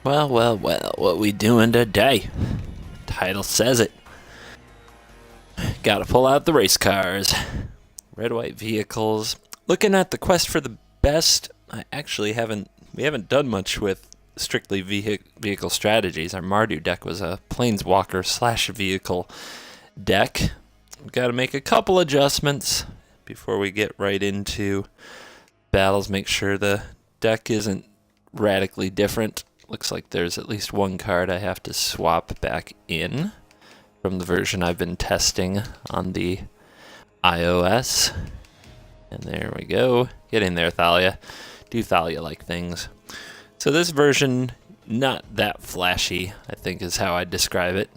Well, well, well, what we doing today? Title says it. Gotta pull out the race cars. Red, white vehicles. Looking at the quest for the best, we haven't done much with strictly vehicle strategies. Our Mardu deck was a planeswalker / vehicle deck. We've got to make a couple adjustments before we get right into battles. Make sure the deck isn't radically different. Looks like there's at least one card I have to swap back in from the version I've been testing on the iOS. And there we go. Get in there, Thalia. Do Thalia-like things. So this version, not that flashy, I think is how I'd describe it.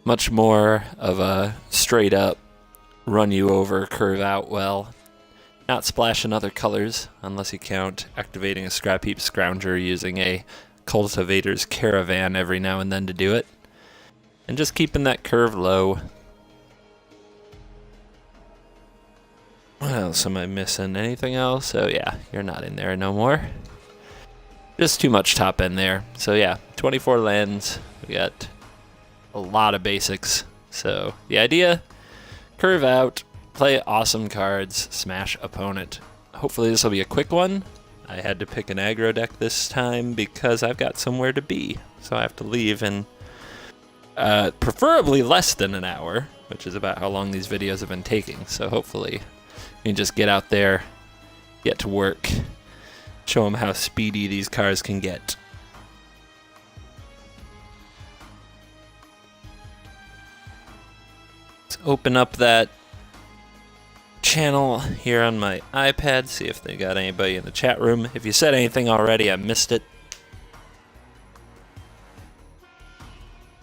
Much more of a straight-up, run-you-over, curve-out well. Not splashing other colors, unless you count activating a scrapheap scrounger using a cultivators caravan every now and then to do it. And just keeping that curve low. What else am I missing? Anything else? Oh yeah, you're not in there no more. Just too much top end there. So yeah, 24 lands. We got a lot of basics. So the idea, curve out, play awesome cards, smash opponent. Hopefully this will be a quick one. I had to pick an aggro deck this time because I've got somewhere to be. So I have to leave in preferably less than an hour, which is about how long these videos have been taking. So hopefully you can just get out there, get to work, show them how speedy these cars can get. Let's open up that channel here on my iPad, see if they got anybody in the chat room. If you said anything already, I missed it.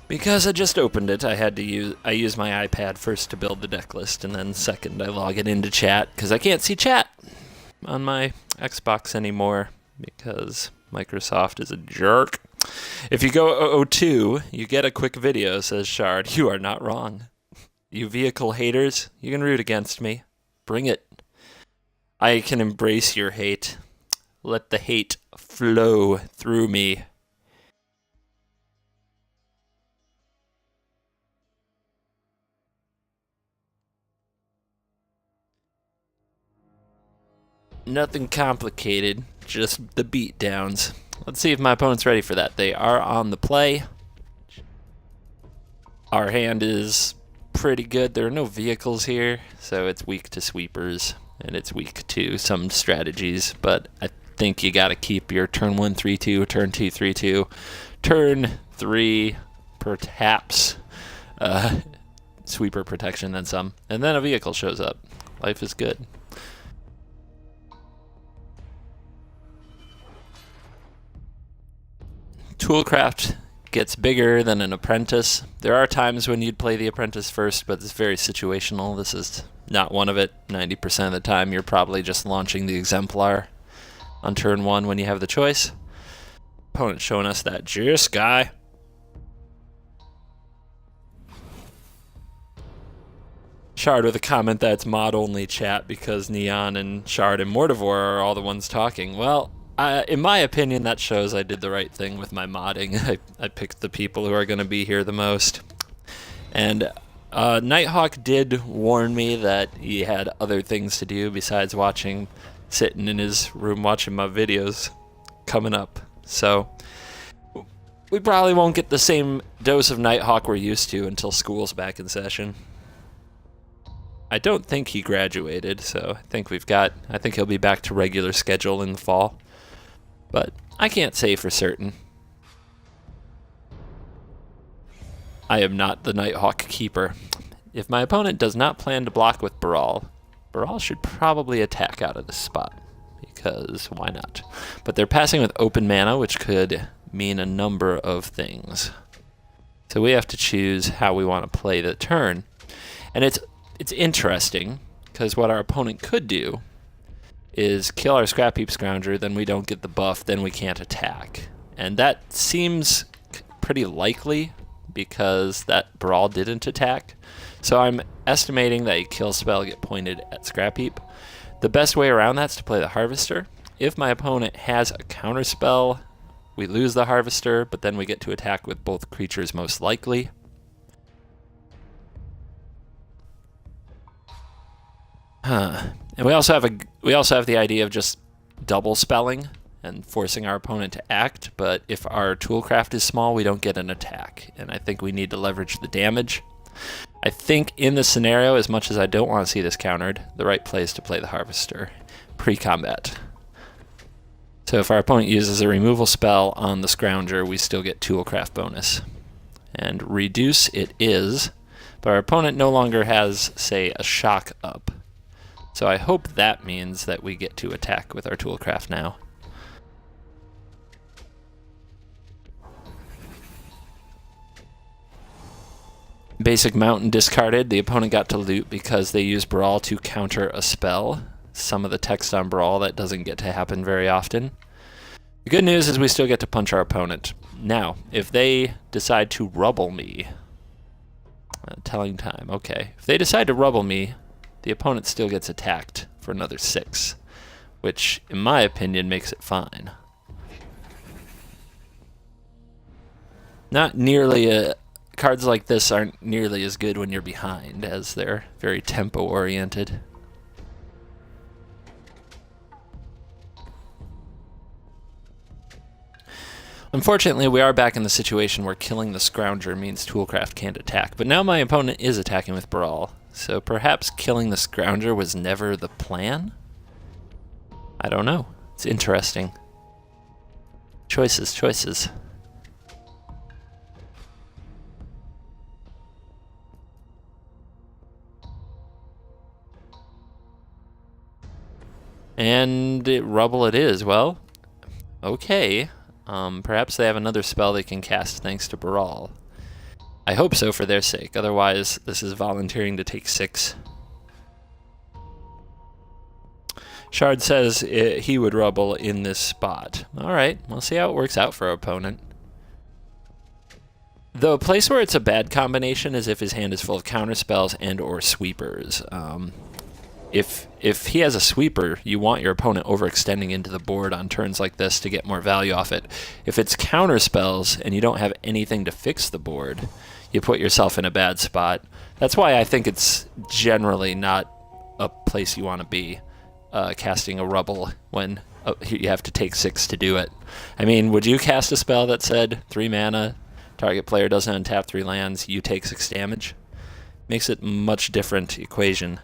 Because I just opened it, I use my iPad first to build the deck list, and then second I log it into chat, because I can't see chat on my Xbox anymore, because Microsoft is a jerk. If you go 002, you get a quick video, says Shard. You are not wrong. You vehicle haters, you can root against me. Bring it. I can embrace your hate. Let the hate flow through me. Nothing complicated, just the beatdowns. Let's see if my opponent's ready for that. They are on the play. Our hand is pretty good. There are no vehicles here, so it's weak to sweepers, and it's weak to some strategies, but I think you gotta keep your turn 1, 3-2, turn 2, 3-2, turn 3, perhaps sweeper protection, then some, and then a vehicle shows up. Life is good. Toolcraft gets bigger than an apprentice. There are times when you'd play the apprentice first, but it's very situational. This is not one of it. 90% of the time you're probably just launching the exemplar on turn 1 when you have the choice. Opponent showing us that juice guy. Shard with a comment that it's mod only chat because Neon and Shard and Mortivore are all the ones talking. Well, in my opinion, that shows I did the right thing with my modding. I picked the people who are going to be here the most. And Nighthawk did warn me that he had other things to do besides sitting in his room watching my videos coming up. So we probably won't get the same dose of Nighthawk we're used to until school's back in session. I don't think he graduated, so I think he'll be back to regular schedule in the fall. But I can't say for certain. I am not the Nighthawk keeper. If my opponent does not plan to block with Baral should probably attack out of this spot, because why not? But they're passing with open mana, which could mean a number of things. So we have to choose how we want to play the turn. And it's interesting, because what our opponent could do is kill our scrapheap scrounger, then we don't get the buff, then we can't attack. And that seems pretty likely because that Brawl didn't attack. So I'm estimating that a kill spell get pointed at scrapheap. The best way around that is to play the harvester. if my opponent has a counterspell, we lose the harvester, but then we get to attack with both creatures most likely. And we also have the idea of just double spelling and forcing our opponent to act, but if our toolcraft is small, we don't get an attack, and I think we need to leverage the damage. I think in this scenario, as much as I don't want to see this countered, the right play is to play the harvester pre-combat. So if our opponent uses a removal spell on the scrounger, we still get toolcraft bonus. And reduce it is, but our opponent no longer has, say, a shock up. So I hope that means that we get to attack with our toolcraft now. Basic mountain discarded. The opponent got to loot because they used Brawl to counter a spell. Some of the text on Brawl, that doesn't get to happen very often. The good news is we still get to punch our opponent. Now, if they decide to rubble me, telling time, okay. If they decide to rubble me, the opponent still gets attacked for another 6, which, in my opinion, makes it fine. Not nearly cards like this aren't nearly as good when you're behind, as they're very tempo-oriented. Unfortunately, we are back in the situation where killing the scrounger means toolcraft can't attack, but now my opponent is attacking with Brawl, so perhaps killing the scrounger was never the plan? I don't know. It's interesting. Choices, choices. And rubble it is. Well, okay. Perhaps they have another spell they can cast thanks to Brawl. I hope so for their sake. Otherwise, this is volunteering to take 6. Shard says he would rubble in this spot. Alright, we'll see how it works out for our opponent. The place where it's a bad combination is if his hand is full of counterspells and or sweepers. If he has a sweeper, you want your opponent overextending into the board on turns like this to get more value off it. If it's counterspells and you don't have anything to fix the board, you put yourself in a bad spot. That's why I think it's generally not a place you want to be, casting a rubble when you have to take 6 to do it. I mean, would you cast a spell that said 3 mana, target player doesn't untap 3 lands, you take 6 damage? Makes it a much different equation.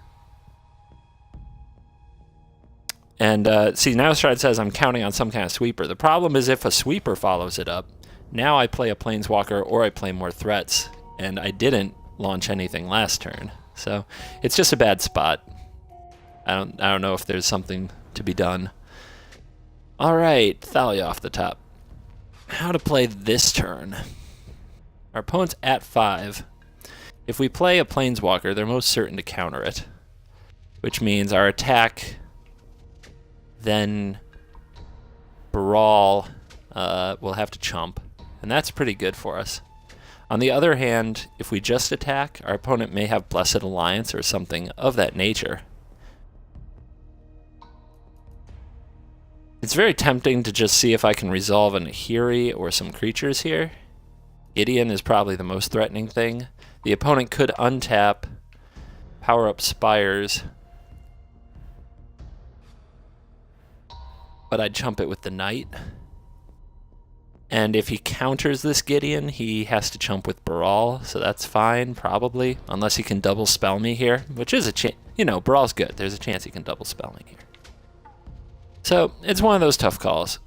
And see, now Stride says I'm counting on some kind of sweeper. The problem is if a sweeper follows it up, now I play a planeswalker or I play more threats, and I didn't launch anything last turn. So it's just a bad spot. I don't know if there's something to be done. All right, Thalia off the top. How to play this turn? Our opponent's at 5. If we play a planeswalker, they're most certain to counter it, which means our attack, then Brawl will have to chump, and that's pretty good for us. On the other hand, if we just attack, our opponent may have Blessed Alliance or something of that nature. It's very tempting to just see if I can resolve a Nahiri or some creatures here. Gideon is probably the most threatening thing. The opponent could untap, power up Spires, but I'd chump it with the Knight. And if he counters this Gideon, he has to chump with Brawl, so that's fine, probably. Unless he can double spell me here, which is a chance. You know, Brawl's good. There's a chance he can double spell me here. So, it's one of those tough calls.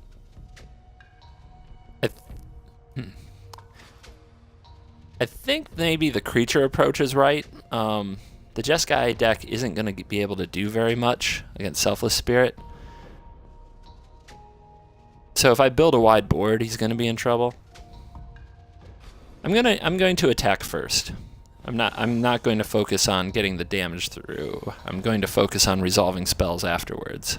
I think maybe the creature approach is right. The Jeskai deck isn't going to be able to do very much against Selfless Spirit. So if I build a wide board, he's going to be in trouble. I'm going to attack first. I'm not going to focus on getting the damage through. I'm going to focus on resolving spells afterwards.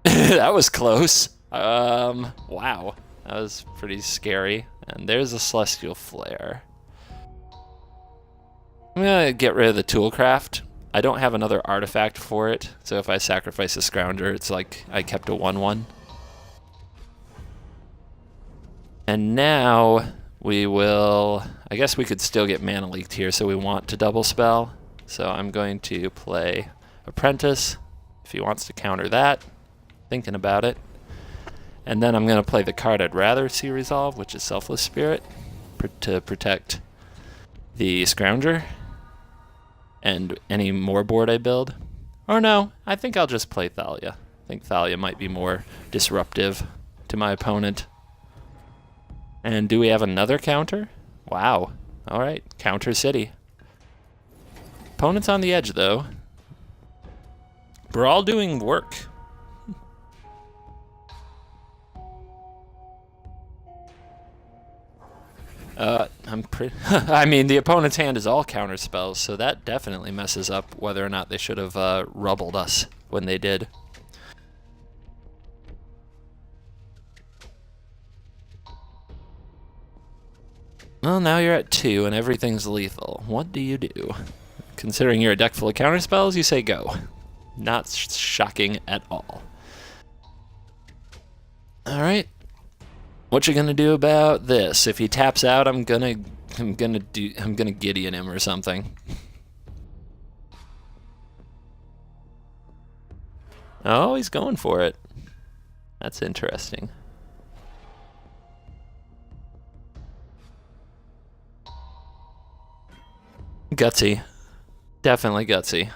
That was close. Wow. That was pretty scary. And there's a Celestial Flare. I'm going to get rid of the toolcraft. I don't have another artifact for it, so if I sacrifice a scrounger, it's like I kept a 1/1. And now we will... I guess we could still get mana leaked here, so we want to double spell. So I'm going to play apprentice, if he wants to counter that. Thinking about it. And then I'm going to play the card I'd rather see resolve, which is selfless spirit, to protect the scrounger and any more board I build. Or no, I think I'll just play Thalia. I think Thalia might be more disruptive to my opponent. And do we have another counter? Wow. Alright, counter city. Opponent's on the edge, though. We're all doing work. I mean, the opponent's hand is all counter spells, so that definitely messes up whether or not they should have rubbled us when they did. Well, now you're at 2 and everything's lethal. What do you do? Considering you're a deck full of counter spells, you say go. Not shocking at all. Alright. What you gonna do about this? If he taps out, I'm gonna Gideon him or something. Oh, he's going for it. That's interesting. Gutsy. Definitely gutsy.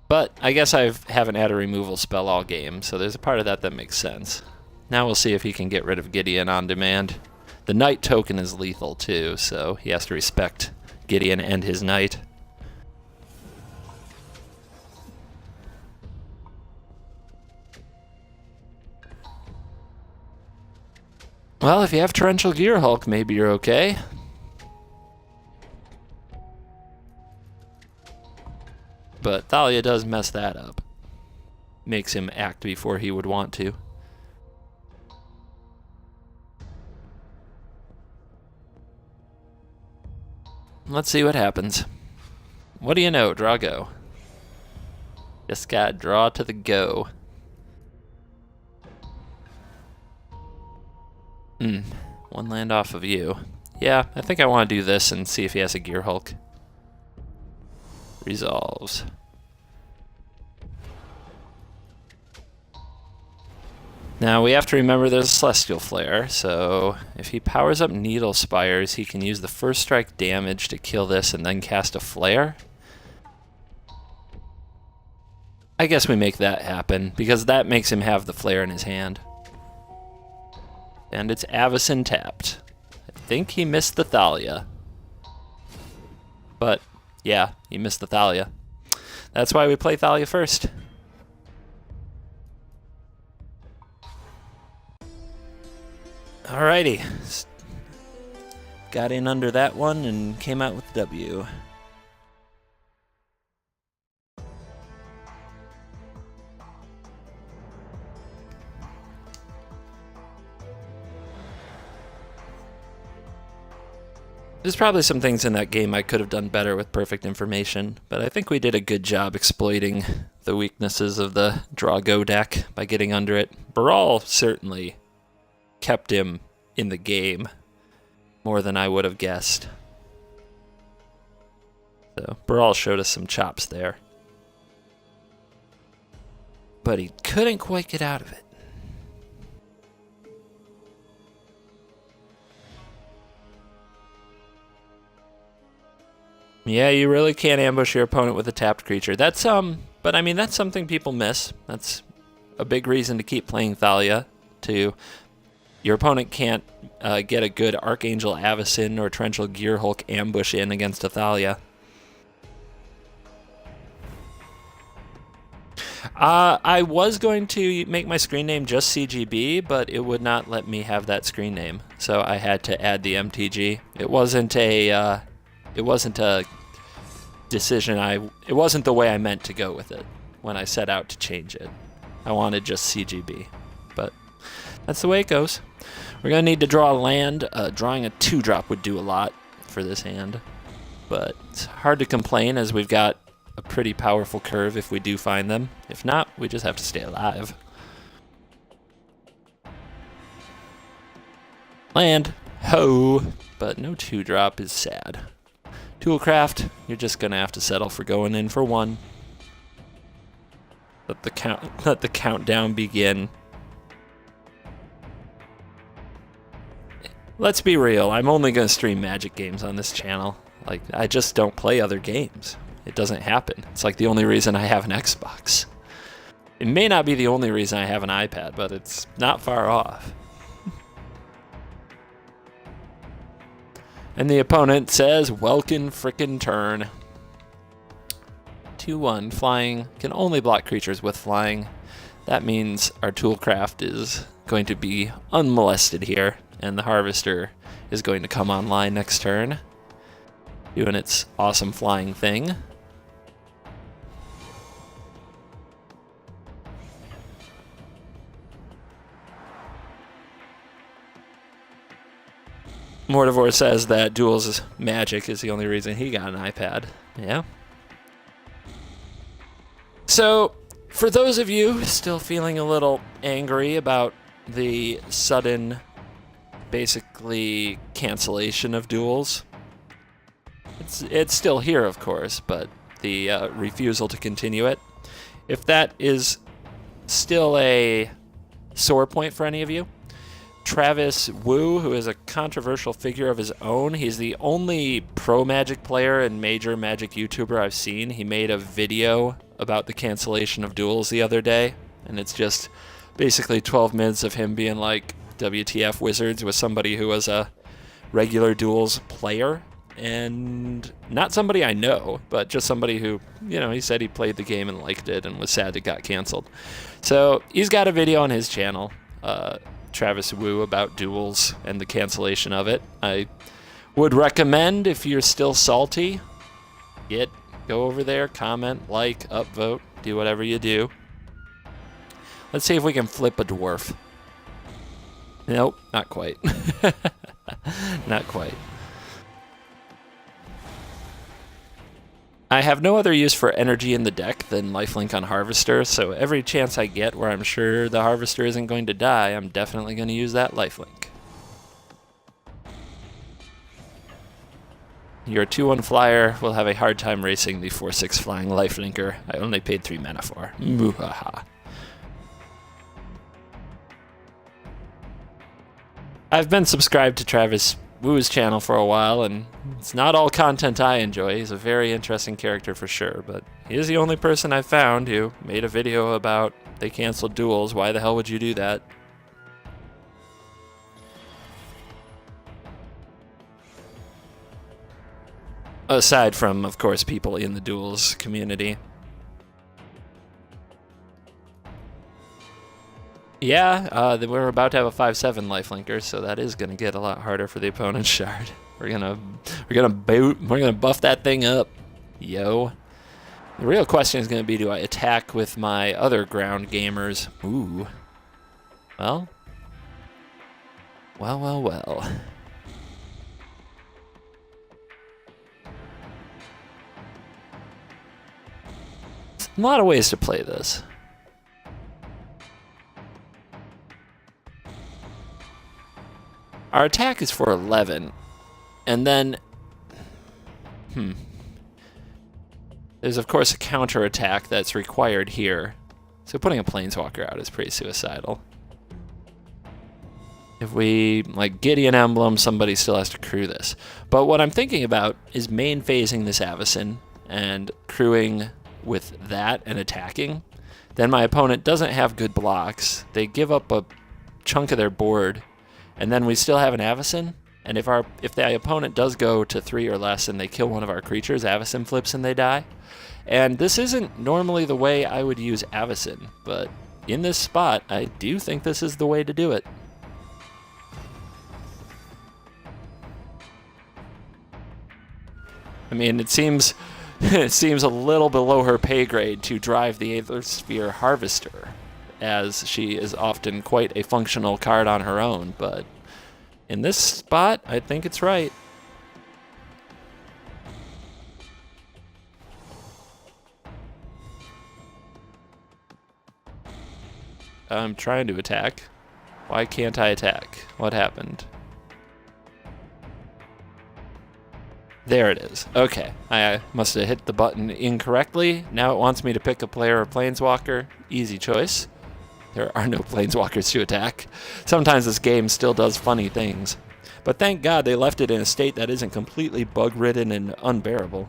But I guess I haven't had a removal spell all game, so there's a part of that that makes sense. Now we'll see if he can get rid of Gideon on demand. The knight token is lethal too, so he has to respect Gideon and his knight. Well, if you have Torrential Gear Hulk, maybe you're okay. But Thalia does mess that up. Makes him act before he would want to. Let's see what happens. What do you know? Draw go. Just got draw to the go. One land off of you. Yeah, I think I want to do this and see if he has a Gear Hulk. Resolves. Now we have to remember there's a Celestial Flare, so if he powers up Needle Spires, he can use the first strike damage to kill this and then cast a Flare. I guess we make that happen, because that makes him have the Flare in his hand. And it's Avacyn tapped. I think he missed the Thalia. But, yeah, he missed the Thalia. That's why we play Thalia first. Alrighty. Got in under that one and came out with the W. There's probably some things in that game I could have done better with perfect information, but I think we did a good job exploiting the weaknesses of the draw-go deck by getting under it. Baral certainly kept him in the game more than I would have guessed. So Baral showed us some chops there. But he couldn't quite get out of it. Yeah, you really can't ambush your opponent with a tapped creature. That's but I mean that's something people miss. That's a big reason to keep playing Thalia. Your opponent can't get a good Archangel, Avacyn, or Torrential Gear Hulk ambush in against a Thalia. I was going to make my screen name just CGB, but it would not let me have that screen name, so I had to add the MTG. It wasn't a decision it wasn't the way I meant to go with it when I set out to change it. I wanted just CGB, but that's the way it goes. We're gonna need to draw a land. Drawing a 2-drop would do a lot for this hand. but it's hard to complain as we've got a pretty powerful curve if we do find them. If not, we just have to stay alive. Land. Ho! But no 2-drop is sad. Toolcraft, you're just gonna have to settle for going in for 1. Let the countdown begin. Let's be real, I'm only gonna stream Magic games on this channel. Like, I just don't play other games. It doesn't happen. It's like the only reason I have an Xbox. It may not be the only reason I have an iPad, but it's not far off. And the opponent says, welcome frickin' turn. 2-1, flying, can only block creatures with flying. That means our toolcraft is going to be unmolested here, and the harvester is going to come online next turn, doing its awesome flying thing. Mortivore says that Duels Magic is the only reason he got an iPad. Yeah. So, for those of you still feeling a little angry about the sudden, basically, cancellation of duels, it's still here, of course, but the refusal to continue it. If that is still a sore point for any of you, Travis Wu, who is a controversial figure of his own. He's the only pro Magic player and major Magic YouTuber I've seen. He made a video about the cancellation of duels the other day, and it's just basically 12 minutes of him being like, WTF Wizards, with somebody who was a regular duels player, and not somebody I know, but just somebody who, you know, he said he played the game and liked it and was sad it got canceled. So he's got a video on his channel, Travis Wu, about duels and the cancellation of it. I would recommend, if you're still salty, go over there, comment, like, upvote, do whatever you do. Let's see if we can flip a dwarf. Nope, not quite. Not quite. I have no other use for energy in the deck than lifelink on Harvester, so every chance I get where I'm sure the Harvester isn't going to die, I'm definitely going to use that lifelink. Your 2-1 flyer will have a hard time racing the 4-6 flying lifelinker I only paid 3 mana for. Muhaha. I've been subscribed to Travis Wu's channel for a while, and it's not all content I enjoy. He's a very interesting character for sure, but he is the only person I've found who made a video about they canceled duels. Why the hell would you do that? Aside from, of course, people in the duels community. Yeah, we're about to have a 5/7 lifelinker, so that is going to get a lot harder for the opponent's shard. We're gonna buff that thing up, yo. The real question is going to be, do I attack with my other ground gamers? Ooh. Well. Well. A lot of ways to play this. Our attack is for 11, and then, there's of course a counter attack that's required here, so putting a planeswalker out is pretty suicidal. If we, like, Gideon emblem, somebody still has to crew this. But what I'm thinking about is main phasing this avacyn and crewing with that and attacking. Then my opponent doesn't have good blocks. They give up a chunk of their board, and then we still have an avacyn. And if the opponent does go to 3 or less and they kill one of our creatures, avacyn flips and they die. And this isn't normally the way I would use avacyn, but in this spot, I do think this is the way to do it. I mean, it seems a little below her pay grade to drive the aethersphere harvester, as she is often quite a functional card on her own, but in this spot, I think it's right. I'm trying to attack. Why can't I attack? What happened? There it is. Okay, I must have hit the button incorrectly. Now it wants me to pick a player or planeswalker. Easy choice. There are no planeswalkers to attack. Sometimes this game still does funny things. But thank God they left it in a state that isn't completely bug-ridden and unbearable.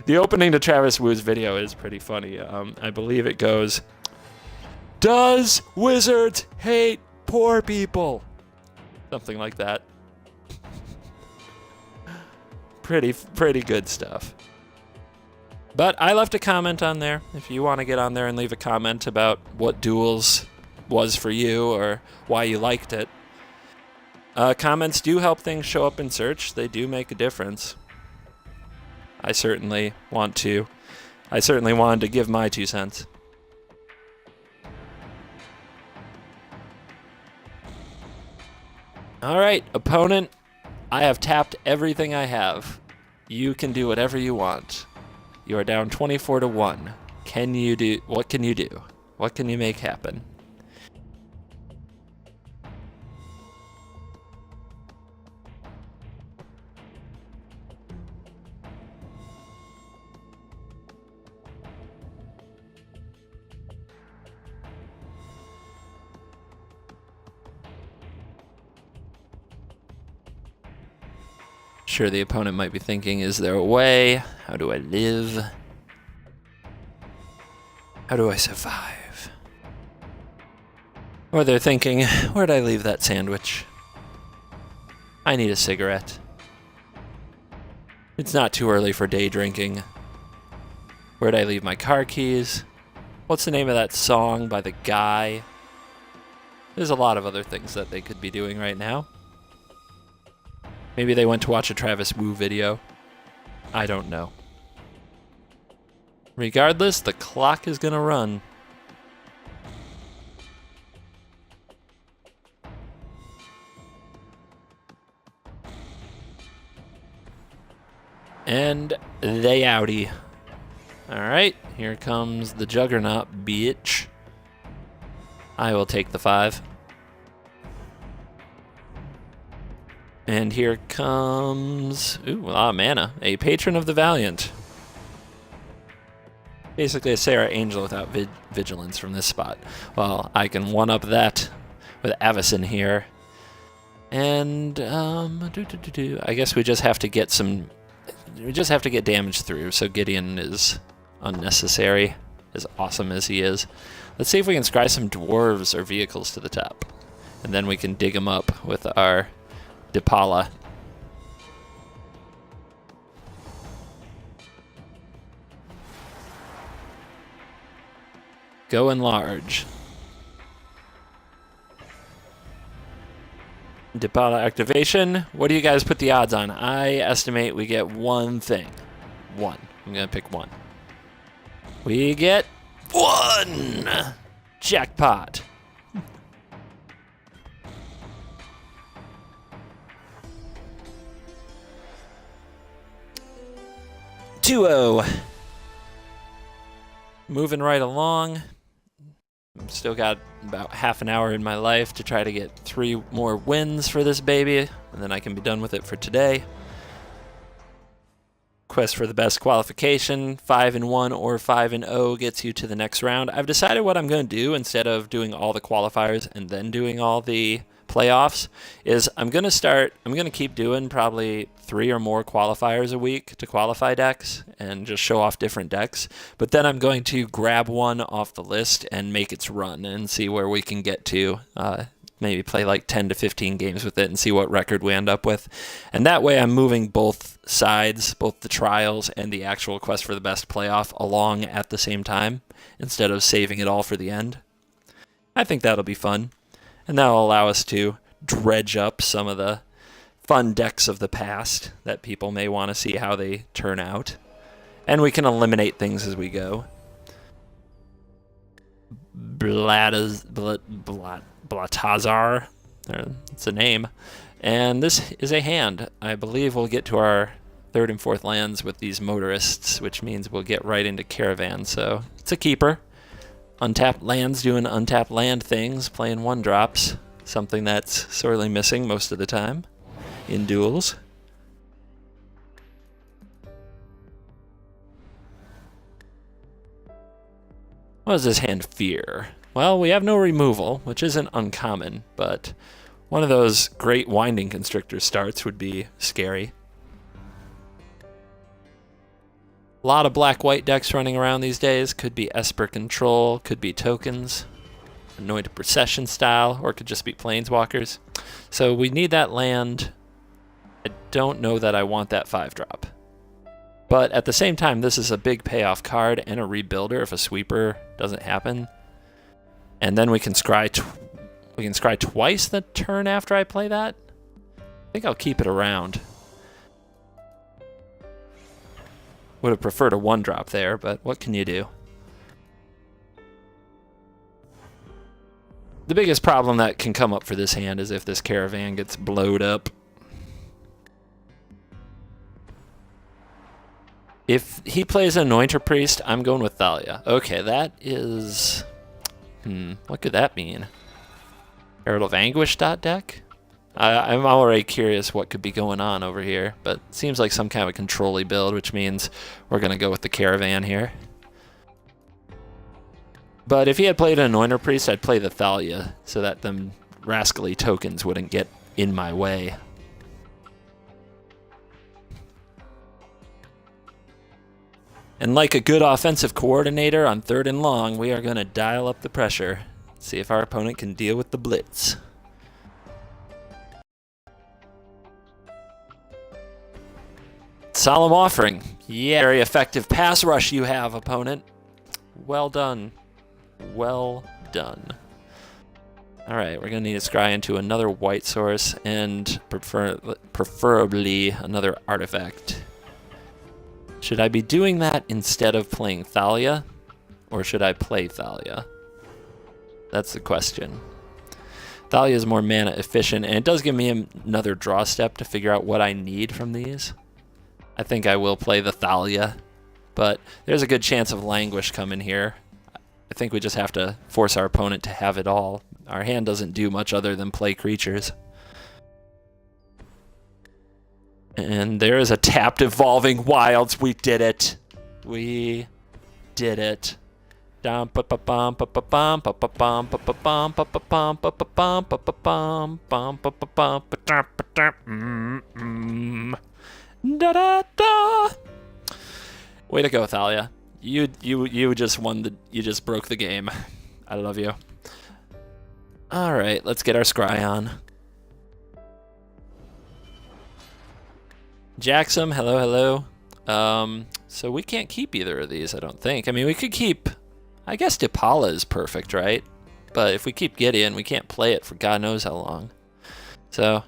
The opening to Travis Wu's video is pretty funny. I believe it goes, "Does wizards hate poor people?" Something like that. Pretty good stuff. But I left a comment on there. If you want to get on there and leave a comment about what Duels was for you or why you liked it. Comments do help things show up in search. They do make a difference. I certainly wanted to give my 2 cents. All right, opponent, I have tapped everything I have. You can do whatever you want. You are down 24-1. What can you do? What can you make happen? Sure, the opponent might be thinking, is there a way? How do I live? How do I survive? Or they're thinking, where'd I leave that sandwich? I need a cigarette. It's not too early for day drinking. Where'd I leave my car keys? What's the name of that song by the guy? There's a lot of other things that they could be doing right now. Maybe they went to watch a Travis Wu video. I don't know. Regardless, the clock is gonna run. And they outie. Alright, here comes the juggernaut, bitch. I will take the 5. And here comes, ooh, a lot of mana. A Patron of the Valiant. Basically a archangel without vigilance from this spot. Well, I can one-up that with avacyn here. And, I guess we just have to get damage through, so Gideon is unnecessary, as awesome as he is. Let's see if we can scry some dwarves or vehicles to the top. And then we can dig them up with our depala. Go enlarge. Depala activation. What do you guys put the odds on? I estimate we get one thing. One. I'm gonna pick one. We get 1! Jackpot. 2-0. Moving right along. I've still got about half an hour in my life to try to get 3 more wins for this baby, and then I can be done with it for today. Quest for the best qualification, 5-1 or 5-0 gets you to the next round. I've decided what I'm going to do instead of doing all the qualifiers and then doing all the playoffs is I'm going to keep doing probably 3 or more qualifiers a week to qualify decks and just show off different decks. But then I'm going to grab one off the list and make its run and see where we can get to. Maybe play like 10 to 15 games with it and see what record we end up with. And that way I'm moving both sides, both the trials and the actual quest for the best playoff along at the same time instead of saving it all for the end. I think that'll be fun. And that'll allow us to dredge up some of the fun decks of the past that people may want to see how they turn out. And we can eliminate things as we go. Blatazar. It's a name. And this is a hand. I believe we'll get to our third and fourth lands with these motorists, which means we'll get right into caravan. So it's a keeper. Untapped lands doing untapped land things, playing 1-drops. Something that's sorely missing most of the time in duels. What does this hand fear? Well, we have no removal, which isn't uncommon, but one of those great winding constrictor starts would be scary. A lot of black-white decks running around these days. Could be Esper Control, could be tokens, Anointed Procession style, or it could just be Planeswalkers. So we need that land. I don't know that I want that 5-drop. But at the same time, this is a big payoff card and a rebuilder if a sweeper doesn't happen. And then we can scry twice the turn after I play that. I think I'll keep it around. Would have preferred a 1-drop there, but what can you do? The biggest problem that can come up for this hand is if this caravan gets blowed up. If he plays Anointer Priest, I'm going with Thalia. Okay, that is... what could that mean? Herald of Anguish deck? I'm already curious what could be going on over here, but it seems like some kind of control-y build, which means we're going to go with the caravan here. But if he had played an Anointer Priest, I'd play the Thalia, so that them rascally tokens wouldn't get in my way. And like a good offensive coordinator on 3rd and long, we are going to dial up the pressure. See if our opponent can deal with the blitz. Solemn Offering. Yeah, very effective pass rush you have, opponent. Well done. Well done. Alright, we're going to need to scry into another white source and preferably another artifact. Should I be doing that instead of playing Thalia? Or should I play Thalia? That's the question. Thalia is more mana efficient, and it does give me another draw step to figure out what I need from these. I think I will play the Thalia, but there's a good chance of Languish coming here. I think we just have to force our opponent to have it all. Our hand doesn't do much other than play creatures. And there is a tapped Evolving Wilds. We did it. We did it. Way to go, Thalia. You just won you just broke the game. I love you. All right, let's get our scry on. Jaxum, hello. So we can't keep either of these, I don't think. I mean, we could keep... I guess Depala is perfect, right? But if we keep Gideon, we can't play it for God knows how long. So,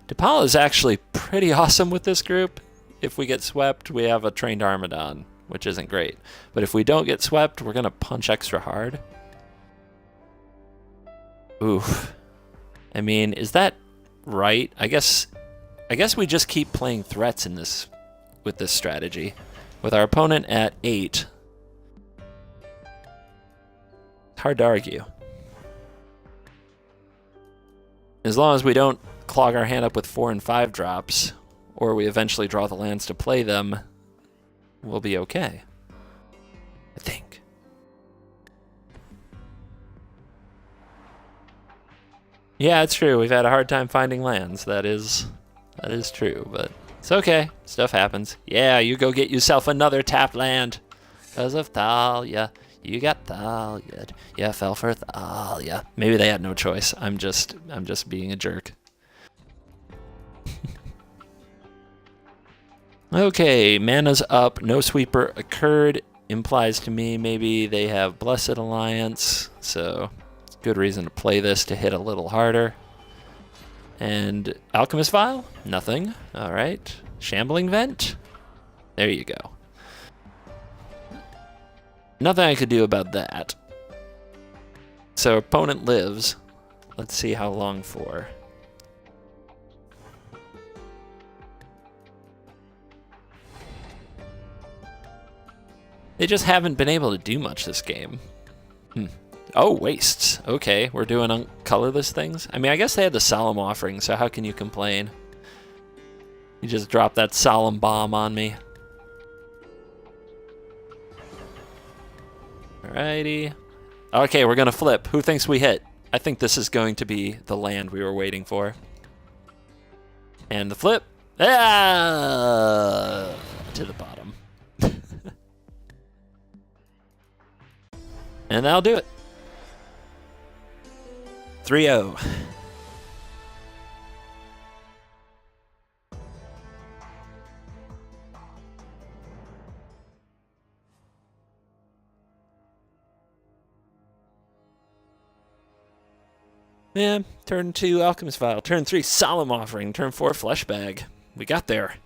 Depala is actually pretty awesome with this group. If we get swept, we have a trained Armadon, which isn't great. But if we don't get swept, we're going to punch extra hard. Oof. I mean, is that right? I guess we just keep playing threats in this with this strategy. With our opponent at 8. It's hard to argue. As long as we don't clog our hand up with 4 and 5 drops, or we eventually draw the lands to play them, we'll be okay. I think. Yeah, it's true. We've had a hard time finding lands. That is true, but it's okay. Stuff happens. Yeah, you go get yourself another tapped land. Because of Thalia. You got Thalia. You fell for Thalia. Maybe they had no choice. I'm just being a jerk. Okay, mana's up. No sweeper occurred. Implies to me maybe they have Blessed Alliance. So, good reason to play this to hit a little harder. And Alchemist Vial? Nothing. Alright. Shambling Vent? There you go. Nothing I could do about that. So opponent lives. Let's see how long for. They just haven't been able to do much this game. Oh, wastes. Okay, we're doing colorless things. I mean, I guess they had the solemn offering, so how can you complain? You just dropped that solemn bomb on me. Alrighty. Okay, we're gonna flip. Who thinks we hit? I think this is going to be the land we were waiting for. And the flip. Ah! To the bottom. And that'll do it. 3-0. Yeah, turn 2, Alchemist Vial. Turn 3, Solemn Offering. Turn 4, Flesh Bag. We got there.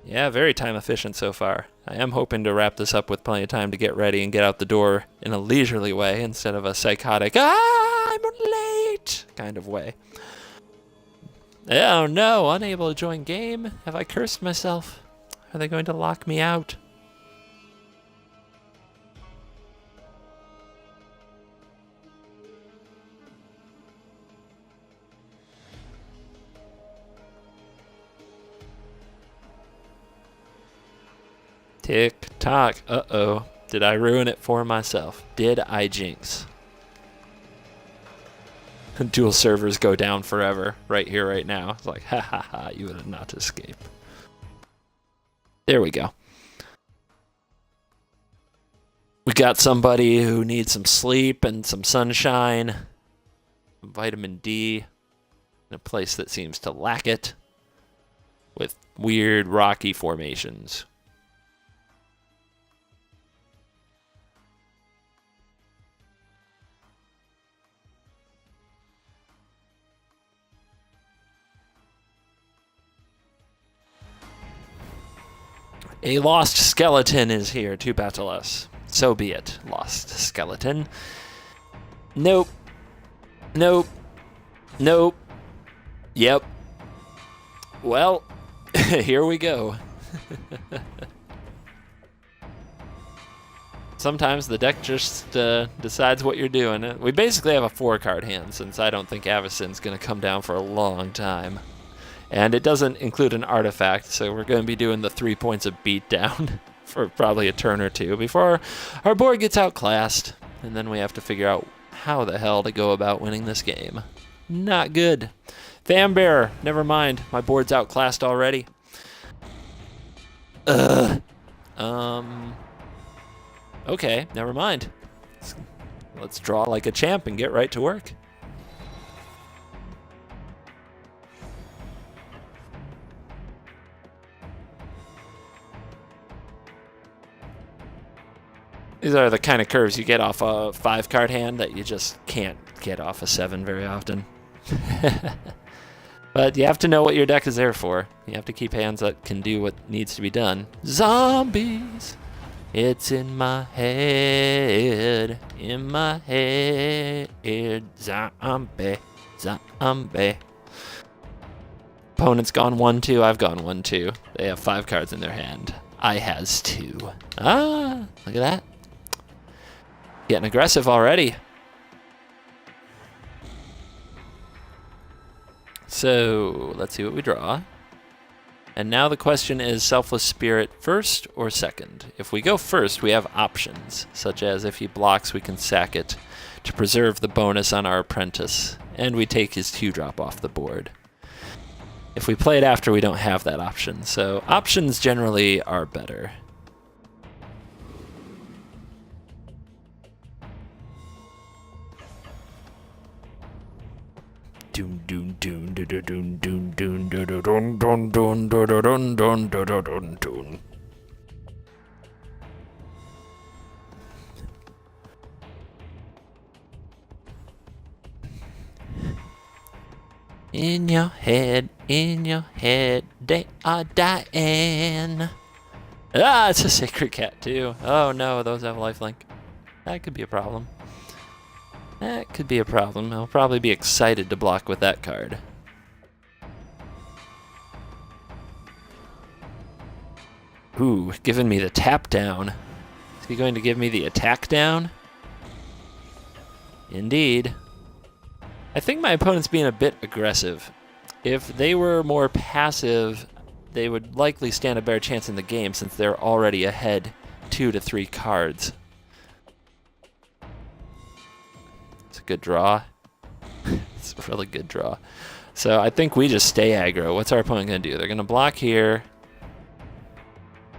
Yeah, very time efficient so far. I am hoping to wrap this up with plenty of time to get ready and get out the door in a leisurely way instead of a psychotic, I'm late kind of way. Oh no, unable to join game? Have I cursed myself? Are they going to lock me out? Tick tock. Uh-oh. Did I ruin it for myself? Did I jinx? Dual servers go down forever. Right here, right now. It's like, ha ha ha, you will not escape. There we go. We got somebody who needs some sleep and some sunshine. Vitamin D. In a place that seems to lack it. With weird rocky formations. A lost skeleton is here to battle us. So be it, lost skeleton. Nope. Nope. Nope. Yep. Well, here we go. Sometimes the deck just decides what you're doing. We basically have a 4-card hand since I don't think avacyn's going to come down for a long time. And it doesn't include an artifact, so we're going to be doing the 3 points of beatdown for probably a turn or two before our board gets outclassed. And then we have to figure out how the hell to go about winning this game. Not good. Fambearer, never mind. My board's outclassed already. Okay, never mind. Let's draw like a champ and get right to work. These are the kind of curves you get off a 5-card hand that you just can't get off a 7 very often. But you have to know what your deck is there for. You have to keep hands that can do what needs to be done. Zombies! It's in my head. In my head. Zombie. Zombie. Opponent's gone 1-2. I've gone 1-2. They have 5 cards in their hand. I has 2. Ah, look at that. Getting aggressive already. So, let's see what we draw. And now the question is selfless spirit first or second? If we go first, we have options, such as if he blocks, we can sack it to preserve the bonus on our apprentice, and we take his 2-drop off the board. If we play it after, we don't have that option, so options generally are better. Doon doon doon doon doon doon doon doon doon doon doon doon doon doon doon. In your head, they are dying. Ah, it's a sacred cat too. Oh no, those have lifelink. That could be a problem. That could be a problem. I'll probably be excited to block with that card. Ooh, giving me the tap down. Is he going to give me the attack down? Indeed. I think my opponent's being a bit aggressive. If they were more passive, they would likely stand a better chance in the game since they're already ahead 2 to 3 cards. It's a good draw. It's a really good draw. So I think we just stay aggro. What's our opponent going to do? They're going to block here.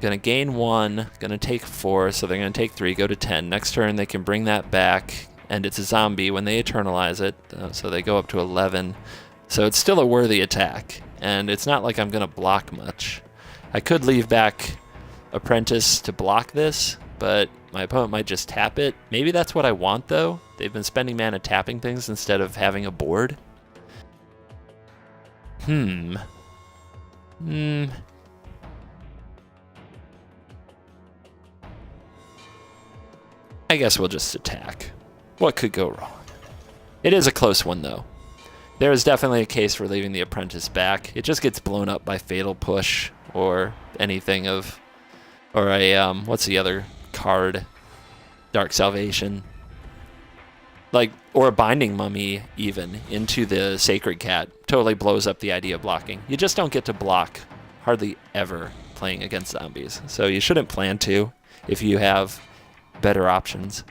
Going to gain 1. Going to take 4, so they're going to take 3, go to 10. Next turn they can bring that back, and it's a zombie when they eternalize it, so they go up to 11. So it's still a worthy attack, and it's not like I'm going to block much. I could leave back Apprentice to block this, but my opponent might just tap it. Maybe that's what I want, though. They've been spending mana tapping things instead of having a board. I guess we'll just attack. What could go wrong? It is a close one, though. There is definitely a case for leaving the Apprentice back. It just gets blown up by Fatal Push or anything of... Or a, what's the other card? Dark Salvation. Like, or a Binding Mummy, even, into the Sacred Cat. Totally blows up the idea of blocking. You just don't get to block hardly ever playing against zombies. So you shouldn't plan to if you have better options.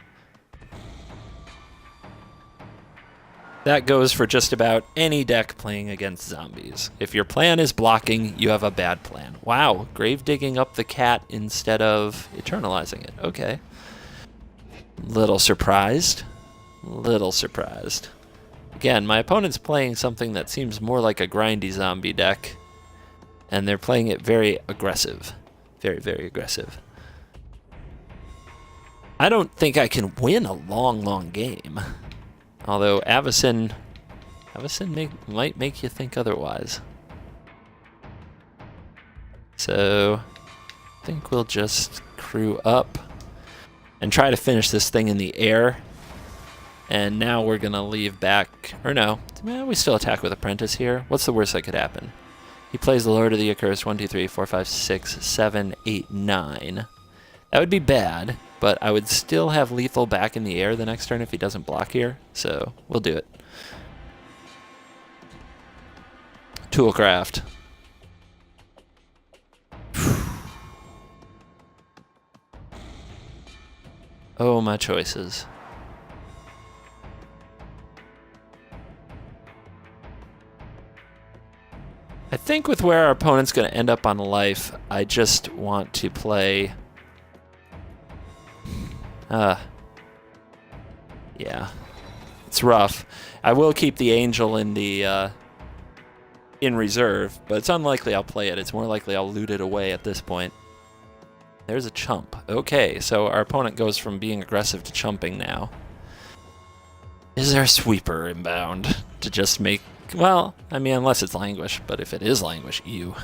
That goes for just about any deck playing against zombies. If your plan is blocking, you have a bad plan. Wow, grave digging up the cat instead of eternalizing it. Okay. Little surprised. Little surprised. Again, my opponent's playing something that seems more like a grindy zombie deck, and they're playing it very aggressive. Very, very aggressive. I don't think I can win a long, long game. Although avacyn might make you think otherwise. So I think we'll just crew up and try to finish this thing in the air. And now we're going to leave back, or no, we still attack with Apprentice here. What's the worst that could happen? He plays the Lord of the Accursed, 1, 2, 3, 4, 5, 6, 7, 8, 9. That would be bad, but I would still have lethal back in the air the next turn if he doesn't block here, so we'll do it. Toolcraft. Oh, my choices. I think with where our opponent's going to end up on life, I just want to play... yeah, it's rough. I will keep the angel in the in reserve, but it's unlikely I'll play it. It's more likely I'll loot it away at this point. There's a chump. Okay, so our opponent goes from being aggressive to chumping now. Is there a sweeper inbound to just make... Well, I mean, unless it's languish, but if it is languish, ew.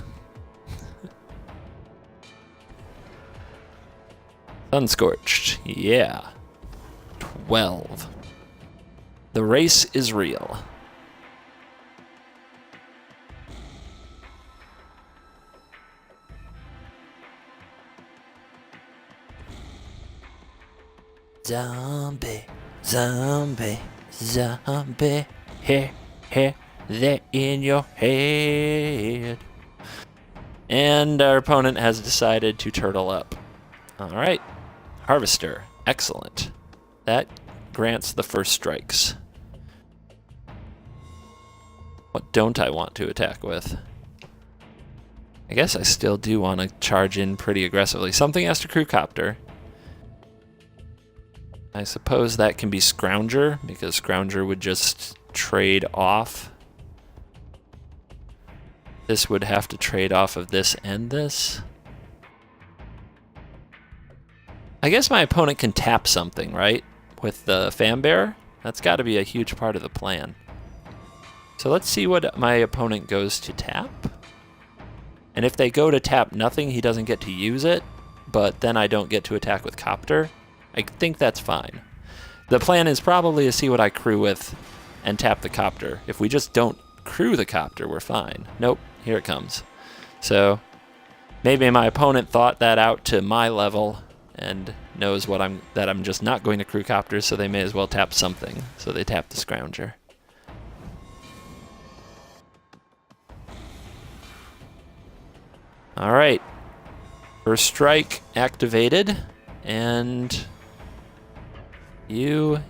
Unscorched, yeah. 12. The race is real. Zombie, zombie, zombie, here, here, there in your head. And our opponent has decided to turtle up. All right. Harvester. Excellent. That grants the first strikes. What don't I want to attack with? I guess I still do want to charge in pretty aggressively. Something has to crew copter. I suppose that can be scrounger, because scrounger would just trade off. This would have to trade off of this and this. I guess my opponent can tap something, right? With the fan bearer? That's got to be a huge part of the plan. So let's see what my opponent goes to tap. And if they go to tap nothing, he doesn't get to use it, but then I don't get to attack with copter. I think that's fine. The plan is probably to see what I crew with and tap the copter. If we just don't crew the copter, we're fine. Nope, here it comes. So maybe my opponent thought that out to my level and knows that I'm just not going to crew copters, so they may as well tap something. So they tap the scrounger. All right. First strike activated, and you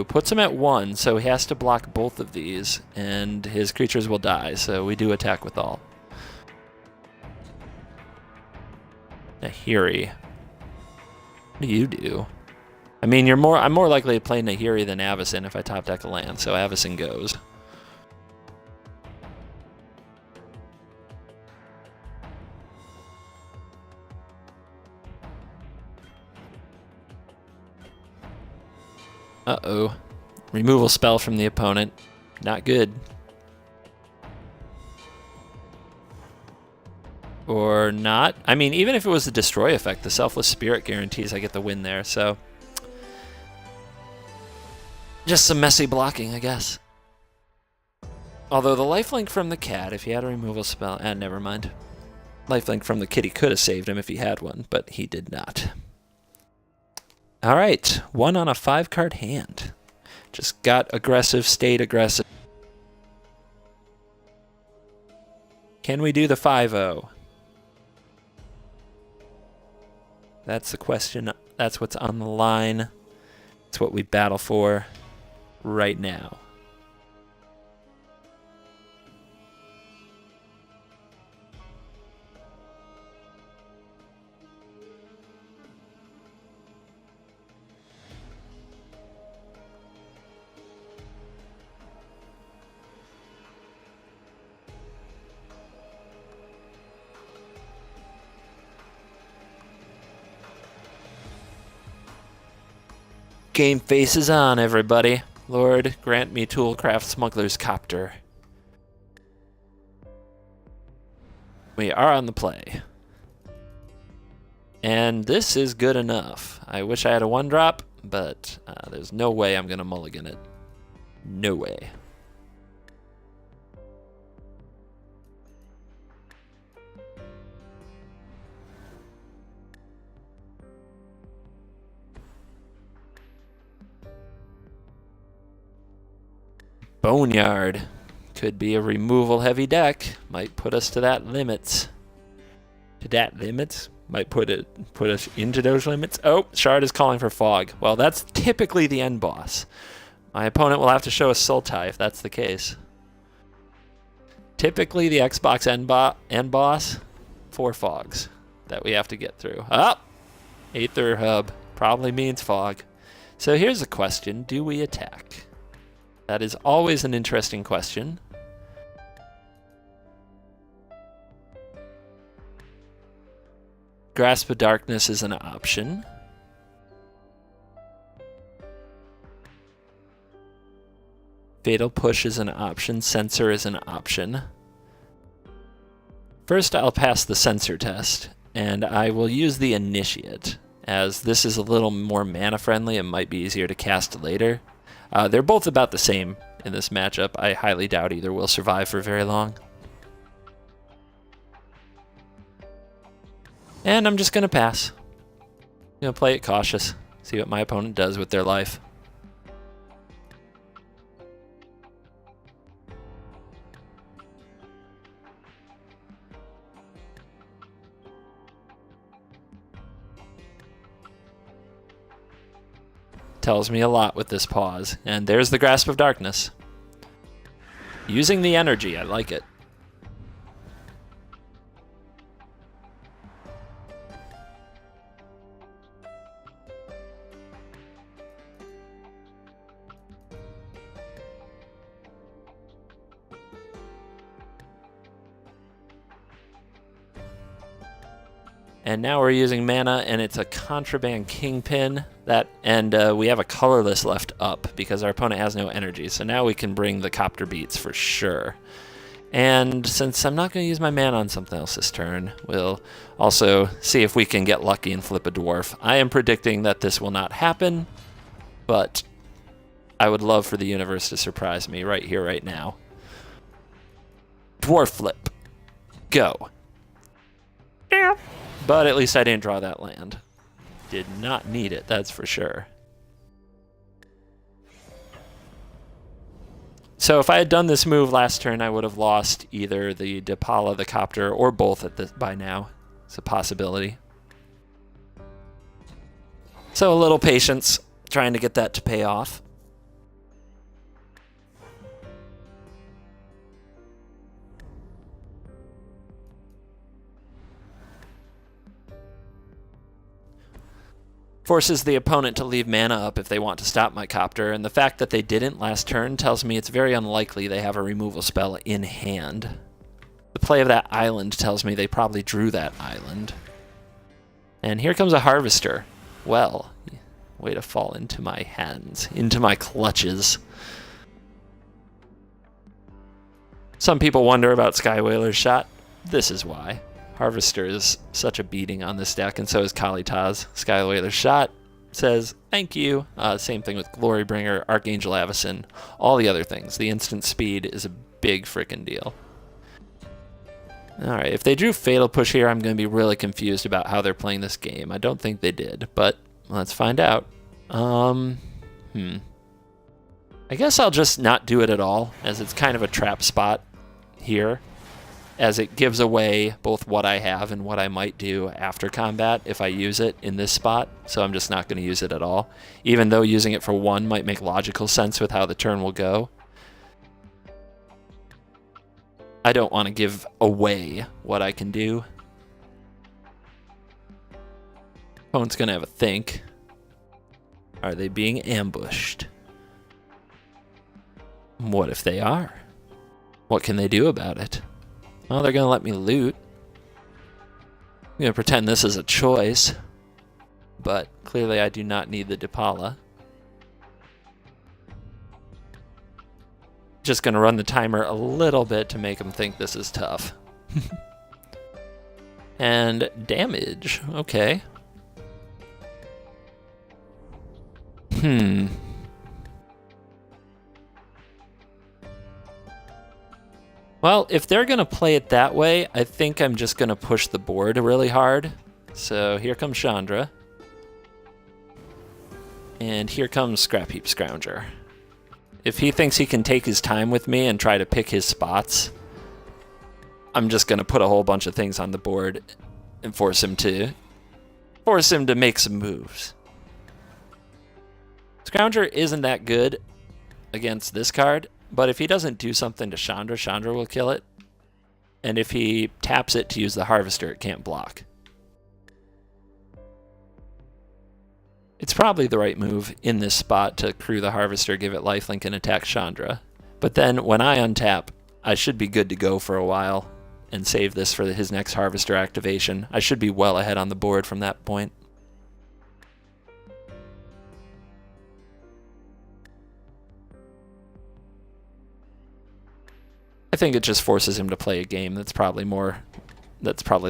puts him at 1, so he has to block both of these, and his creatures will die. So we do attack with all. Nahiri. What do you do? I mean, I'm more likely to play Nahiri than Avacyn if I top deck a land, so Avacyn goes. Uh-oh. Removal spell from the opponent. Not good. Or not. I mean, even if it was the destroy effect, the selfless spirit guarantees I get the win there, so... just some messy blocking, I guess. Although the lifelink from the cat, if he had a removal spell... never mind. Lifelink from the kitty could have saved him if he had one, but he did not. Alright, 1 on a 5-card hand. Just got aggressive, stayed aggressive. Can we do the 5-0? That's the question. That's what's on the line. It's what we battle for right now. Game face is on, everybody. Lord, grant me toolcraft smuggler's copter. We are on the play. And this is good enough. I wish I had a 1-drop, but there's no way I'm going to mulligan it. No way. Boneyard. Could be a removal heavy deck. Might put us to that limits. To that limits? Might put us into those limits. Oh, Shard is calling for fog. Well, that's typically the end boss. My opponent will have to show a Sultai if that's the case. Typically the Xbox end boss, 4 fogs that we have to get through. Oh! Aether hub probably means fog. So here's a question. Do we attack? That is always an interesting question. Grasp of Darkness is an option. Fatal Push is an option. Censor is an option. First, I'll pass the Censor test, and I will use the Initiate, as this is a little more mana-friendly and might be easier to cast later. They're both about the same in this matchup. I highly doubt either will survive for very long. And I'm just going to pass. I'm going to play it cautious. See what my opponent does with their life. Tells me a lot with this pause. And there's the Grasp of Darkness. Using the energy, I like it. And now we're using mana, and it's a Contraband Kingpin. And we have a colorless left up because our opponent has no energy. So now we can bring the Copter Beats for sure. And since I'm not going to use my mana on something else this turn, we'll also see if we can get lucky and flip a Dwarf. I am predicting that this will not happen, but I would love for the universe to surprise me right here, right now. Dwarf flip. Go. Yeah. But at least I didn't draw that land. Did not need it, that's for sure. So if I had done this move last turn, I would have lost either the depala, the copter, or both by now. It's a possibility. So a little patience, trying to get that to pay off. Forces the opponent to leave mana up if they want to stop my copter, and the fact that they didn't last turn tells me it's very unlikely they have a removal spell in hand. The play of that island tells me they probably drew that island. And here comes a harvester. Well, way to fall into my hands, into my clutches. Some people wonder about Skywhaler's shot. This is why. Harvester is such a beating on this deck, and so is Kalitas. Skywhaler's shot says, thank you. Same thing with Glorybringer, Archangel Avacyn, all the other things. The instant speed is a big frickin' deal. Alright, if they drew Fatal Push here, I'm going to be really confused about how they're playing this game. I don't think they did, but let's find out. I guess I'll just not do it at all, as it's kind of a trap spot here, as it gives away both what I have and what I might do after combat if I use it in this spot, so I'm just not going to use it at all, even though using it for one might make logical sense with how the turn will go. I don't want to give away what I can do. Opponent's going to have a think. Are they being ambushed? What if they are? What can they do about it? Well, they're going to let me loot. I'm going to pretend this is a choice, but clearly I do not need the depala. Just going to run the timer a little bit to make them think this is tough. And damage, okay. Well, if they're going to play it that way, I think I'm just going to push the board really hard. So here comes Chandra. And here comes scrapheap scrounger. If he thinks he can take his time with me and try to pick his spots, I'm just going to put a whole bunch of things on the board and force him to make some moves. Scrounger isn't that good against this card, but if he doesn't do something to Chandra, Chandra will kill it. And if he taps it to use the harvester, it can't block. It's probably the right move in this spot to crew the harvester, give it lifelink, and attack Chandra. But then when I untap, I should be good to go for a while and save this for his next harvester activation. I should be well ahead on the board from that point. I think it just forces him to play a game that's probably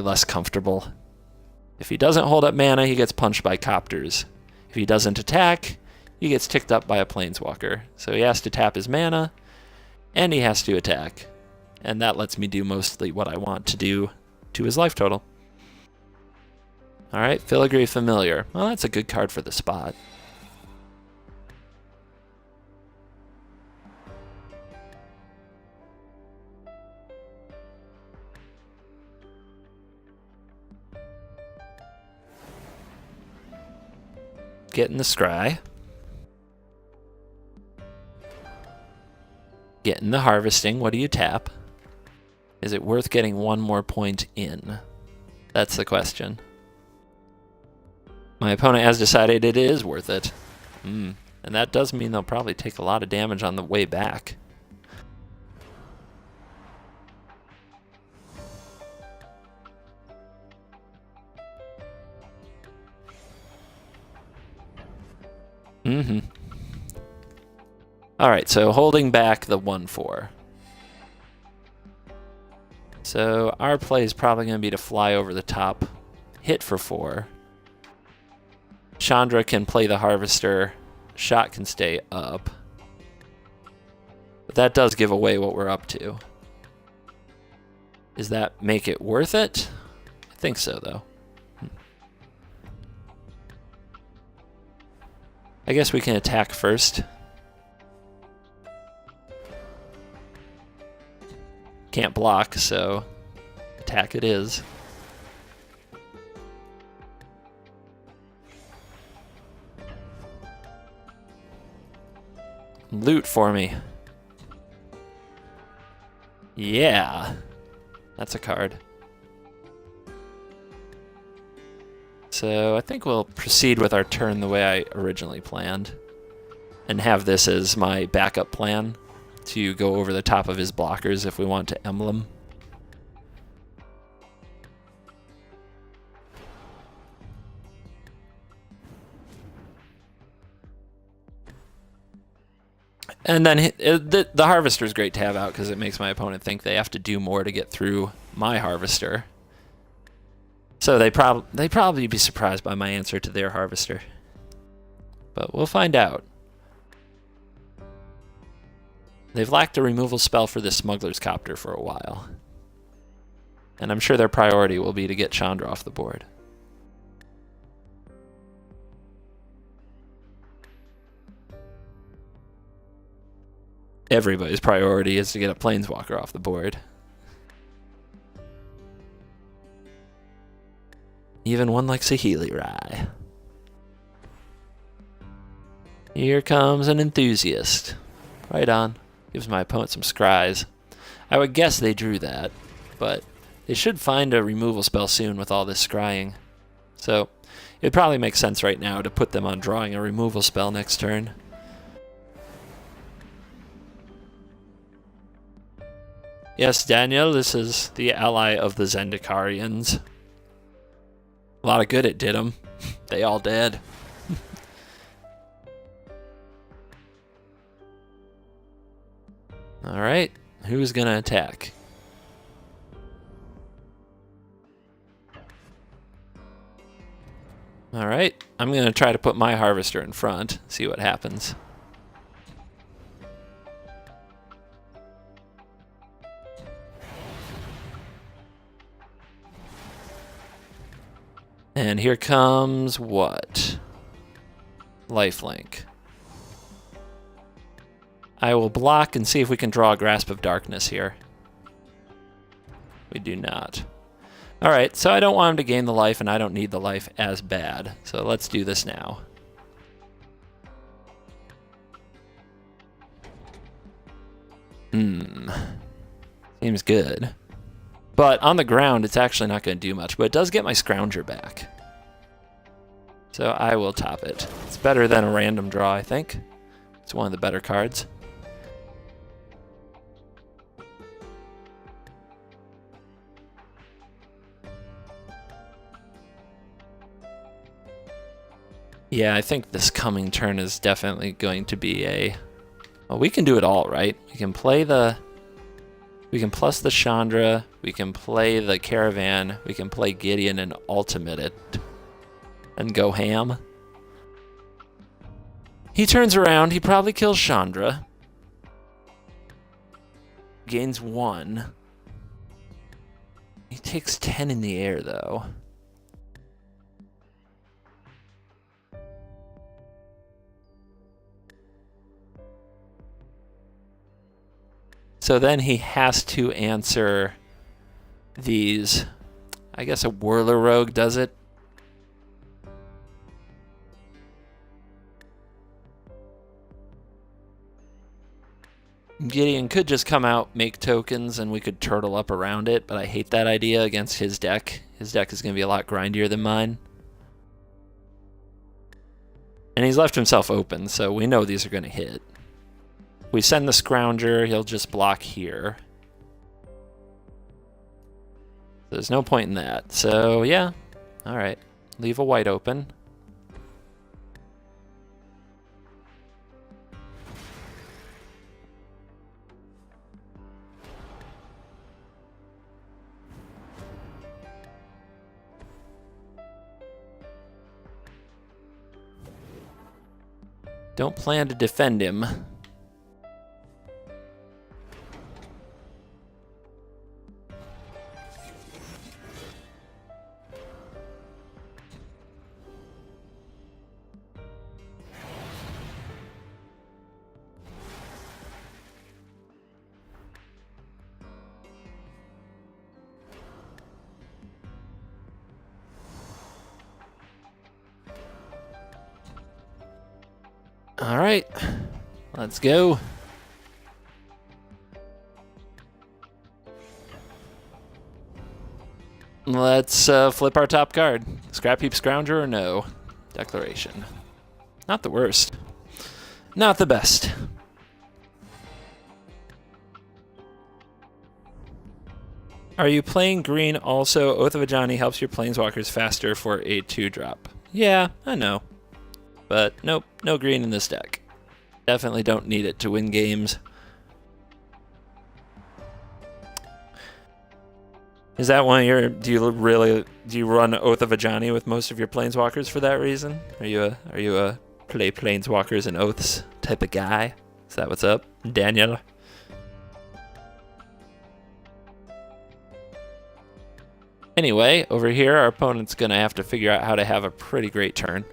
less comfortable. If he doesn't hold up mana, he gets punched by copters. If he doesn't attack, he gets ticked up by a planeswalker. So he has to tap his mana, and he has to attack. And that lets me do mostly what I want to do to his life total. Alright, Filigree Familiar. Well, that's a good card for the spot. Getting the scry. Getting the harvesting. What do you tap? Is it worth getting one more point in? That's the question. My opponent has decided it is worth it. And that does mean they'll probably take a lot of damage on the way back. Alright, so holding back the 1/4. So our play is probably going to be to fly over the top, hit for 4. Chandra can play the harvester, shot can stay up. But that does give away what we're up to. Does that make it worth it? I think so, though. I guess we can attack first. Can't block, so attack it is. Loot for me. Yeah. That's a card. So I think we'll proceed with our turn the way I originally planned. And have this as my backup plan to go over the top of his blockers if we want to emblem. And then the harvester is great to have out because it makes my opponent think they have to do more to get through my harvester. So they probably be surprised by my answer to their harvester. But we'll find out. They've lacked a removal spell for this smuggler's copter for a while. And I'm sure their priority will be to get Chandra off the board. Everybody's priority is to get a planeswalker off the board. Even one like Saheeli. Here comes an enthusiast. Right on. Gives my opponent some scries. I would guess they drew that, but they should find a removal spell soon with all this scrying. So it'd probably make sense right now to put them on drawing a removal spell next turn. Yes, Daniel, this is the ally of the Zendikarians. A lot of good it did them. They all dead. Alright, who's gonna attack? Alright, I'm gonna try to put my harvester in front, see what happens. And here comes what? Lifelink. I will block and see if we can draw a Grasp of Darkness here. We do not. Alright, so I don't want him to gain the life, and I don't need the life as bad. So let's do this now. Seems good. But on the ground, it's actually not going to do much. But it does get my scrounger back. So I will top it. It's better than a random draw, I think. It's one of the better cards. Yeah, I think this coming turn is definitely going to be a... Well, we can do it all, right? We can play the... We can plus the Chandra, we can play the Caravan, we can play Gideon and ultimate it. And go ham. He turns around, he probably kills Chandra. Gains 1. He takes 10 in the air, though. So then he has to answer these. I guess a Whirler Rogue does it. Gideon could just come out, make tokens, and we could turtle up around it, but I hate that idea against his deck. His deck is going to be a lot grindier than mine. And he's left himself open, so we know these are going to hit. We send the Scrounger, he'll just block here. There's no point in that. So, yeah. Alright. Leave a white open. Don't plan to defend him. right, let's go. Let's flip our top card. Scrapheap, scrounger, or no? Declaration. Not the worst. Not the best. Are you playing green also? Oath of Ajani helps your planeswalkers faster for a 2-drop. Yeah, I know. But nope, no green in this deck. Definitely don't need it to win games. Is that one of your, do you run Oath of Ajani with most of your planeswalkers for that reason? Are you a play planeswalkers and oaths type of guy? Is that what's up, Daniel? Anyway, over here, our opponent's going to have to figure out how to have a pretty great turn.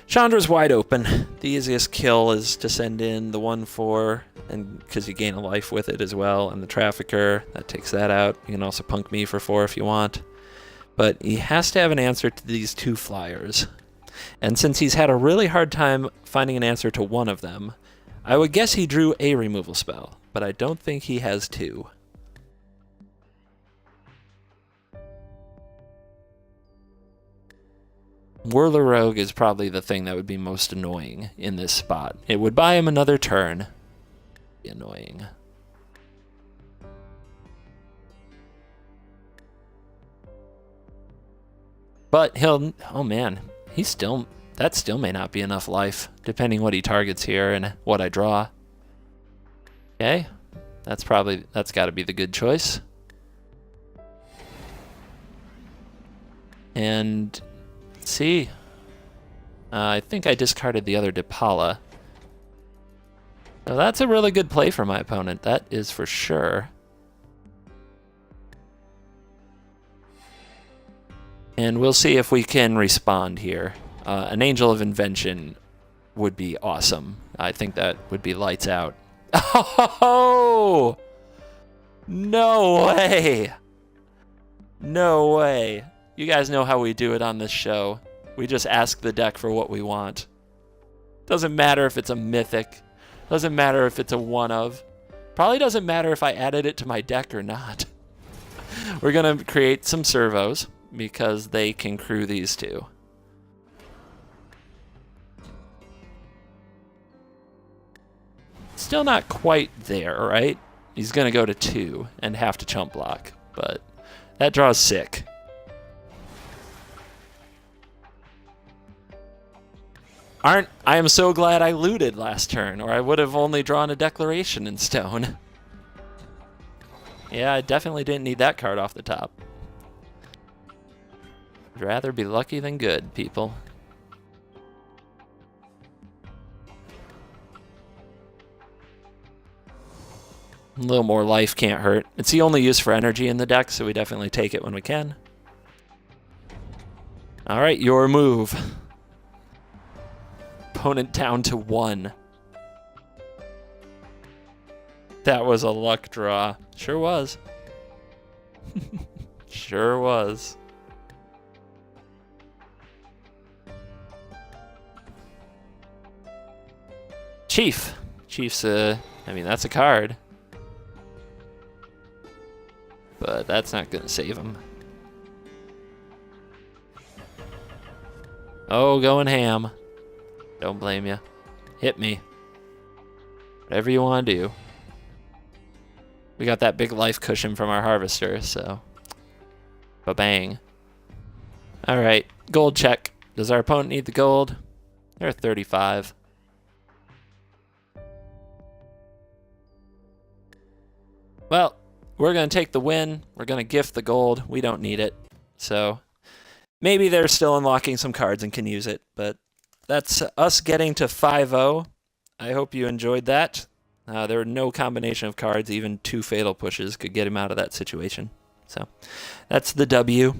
Chandra's wide open. The easiest kill is to send in the 1/4, and because you gain a life with it as well, and the Trafficker, that takes that out. You can also punk me for 4 if you want. But he has to have an answer to these 2 flyers. And since he's had a really hard time finding an answer to one of them, I would guess he drew a removal spell, but I don't think he has 2. Whirler Rogue is probably the thing that would be most annoying in this spot. It would buy him another turn. Be annoying. But he'll, oh man, that still may not be enough life, depending what he targets here and what I draw. Okay, that's got to be the good choice. And see, I think I discarded the other depala. So that's a really good play for my opponent, that is for sure. And we'll see if we can respond here. An Angel of Invention would be awesome. I think that would be lights out. Oh! No way! No way. You guys know how we do it on this show. We just ask the deck for what we want. Doesn't matter if it's a mythic. Doesn't matter if it's a one of. Probably doesn't matter if I added it to my deck or not. We're gonna create some servos because they can crew these 2. Still not quite there, right? He's gonna go to 2 and have to chump block, but that draw's sick. I am so glad I looted last turn, or I would have only drawn a Declaration in stone. Yeah, I definitely didn't need that card off the top. I'd rather be lucky than good, people. A little more life can't hurt. It's the only use for energy in the deck, so we definitely take it when we can. All right, your move. Opponent down to 1. That was a luck draw. Sure was. Sure was. Chief. Chief's I mean, that's a card. But that's not gonna save him. Oh, going ham. Don't blame you. Hit me. Whatever you want to do. We got that big life cushion from our harvester, so. Ba-bang. Alright, gold check. Does our opponent need the gold? They're 35. Well, we're going to take the win. We're going to gift the gold. We don't need it. So, maybe they're still unlocking some cards and can use it, but that's us getting to 5-0. I hope you enjoyed that. There were no combination of cards, even 2 fatal pushes could get him out of that situation. So that's the W.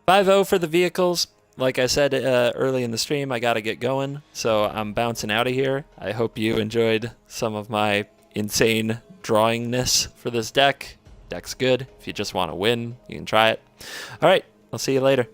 5-0 for the vehicles. Like I said early in the stream, I got to get going, so I'm bouncing out of here. I hope you enjoyed some of my insane drawingness for this deck. Deck's good. If you just want to win, you can try it. All right, I'll see you later.